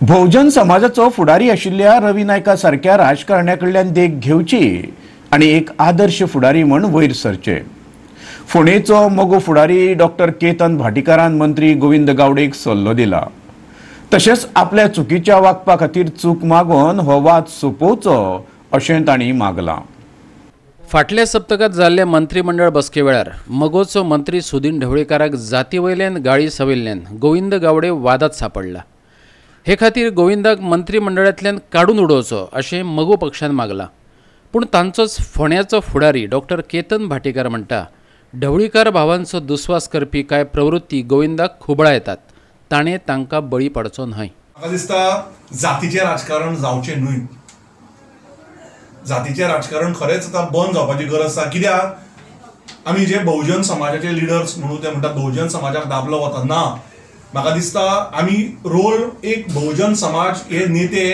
बहुजन समाजाचो फुडारी आशिल्ल्या रवी नायका सारक्या राजकारण्याकडल्यान देख घेवची आणि एक आदर्श फुडारी म्हण वयर सरचे। फोंडेचो मोगो फुडारी डॉक्टर केतन भाटीकारान मंत्री गोविंद गावडेक सल्लो दिला। तशेंच आपल्या चुकीच्या वागपा खातीर चूक मागून हो वाद सोंपोवचो अशें तांणी मागलां। फाटल्या सप्तकात जाल्ल्या मंत्रिमंडळ बसके वेळार मगोचो मंत्री सुदीन ढवळीकाराक जाती वयल्यान गाळी सवयल्ल्यान गोविंद गावडे वादात सापडला। हे खातीर गोविंदाक मंत्रिमंडळांतल्यान काडून उडोवचो अशें मगो पक्षान मागलां। पूण तांचोच फोंड्याचो फुडारी डॉक्टर केतन भाटीकार म्हणटा, ढवळीकार भावांचो दुस्वास करपी कांय प्रवृत्ती गोविंदाक खुबळा येतात, ताणें तांकां बळी पडचो न्हय। म्हाका दिसता जातीचें राजकारण जावचें न्हय। जातीचें राजकारण खरेंच आतां बंद जावपाची गरज आसा। कित्याक आमी जे बहुजन समाजाचे लिडर्स म्हणून ते म्हणटात बहुजन समाजाक दाबलो वता ना। म्हाका दिसता आमी रोल एक बहुजन समाज हे नेते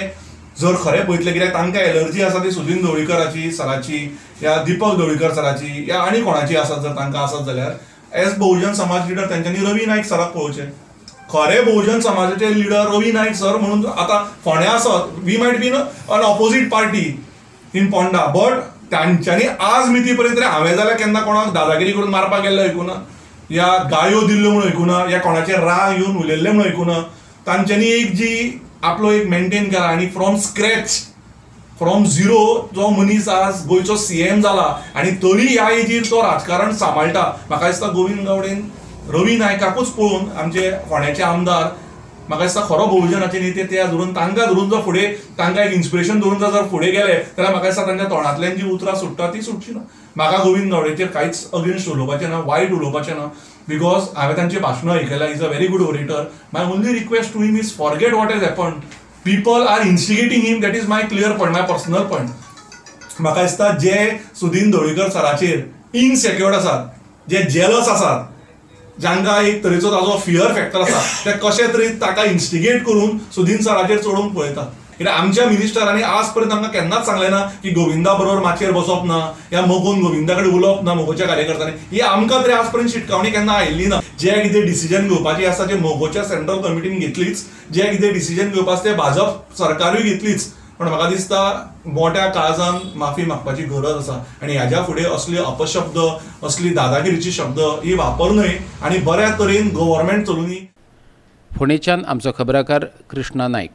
जर खरें पळयतले, कित्याक तांकां एलर्जी आसा ती सुदीन ढवळीकाराची सराची या दीपक ढवळीकर सराची या आनी कोणाची आसत जर तांकां आसत जाल्यार एज बहुजन समाज लिडर तेंच्यांनी रवी नायक सराक पळोवचें। खरे बहुजन समाजाचे लिडर रवी नायक सर म्हणून आतां फोंड्या आसत, we might be an opposite party in Ponda, but तांच्यांनी आज मिती पर्यंत हांवें जाल्यार केन्ना कोणाक दादागिरी करून मारपाक गेल्लो आयकुना, या गाळयो दिल्ल्यो म्हणून आयकुना, या कोणाचे राग येवन उलयल्ले म्हणून आयकुना। तांच्यांनी एक जी आपलो एक मेंटेन केला आनी फ्रॉम स्क्रॅच फ्रॉम झिरो जो मनीस आज गोंयचो सीएम जाला आनी तरी ह्या एजीर तो राजकारण सांबाळटा। म्हाका दिसता गोविंद गावडेन रवी नायकाकूच पळोवन आमचे फोंड्याचे आमदार म्हाका दिसता खरो बहुजनाचे नेते ते धरून तांकां धरून जर फुडें तांकां एक इन्स्पिरेशन धरून जर फुडें गेले जाल्यार म्हाका दिसता तांच्या तोंडांतल्यान जी उतरां सुट्टा ती सुटची ना। म्हाका गोविंद गावडेचेर कांयच अगेन्स्ट उलोवपाचें ना, वायट उलोवपाचें ना, बिकॉज हांवें तांची भाशणां आयकल्या। Is a very good orator. My only request to him is forget what has happened. People are instigating him, that is my clear point, my personal point. म्हाका दिसता जे सुदीन ढवळीकर सराचेर इनसेक्युअर्ड आसात, जे जेलस आसात, जांकां एक तरेचो ताजो फियर फॅक्टर आसा, ते कशे तरेन ताका इन्स्टिगेट करून सुदीन सराचेर चडोवंक पळयता। कित्याक आमच्या मिनिस्टरांनी आज पर्यंत आमकां केन्नाच सांगलें ना की गोविंदा बरोबर माचयेर बसप ना या मगोन गोविंदा कडेन उलोवप ना मोगोच्या कार्यकर्त्यांनी। ही आमकां तरी आज पर्यंत शिटकावणी केन्ना आयिल्ली ना। जे कितें डिसिजन घेवपाची आसा ते मोगोच्या सेंट्रल कमिटीन घेतलीच, जे कितें डिसिजन घेवपाचें ते भाजप सरकारूय घेतलीच। पण म्हाका दिसता मोठ्या काळजान माफी मागपाची गरज आसा आनी हाज्या फुडें असले अपशब्द असली दादागिरीची शब्द ही वापरनय आनी बऱ्या तरेन गव्हर्नमेंट चलोवनी। फोंडेच्यान आमचो खबराकार कृष्णा नायक।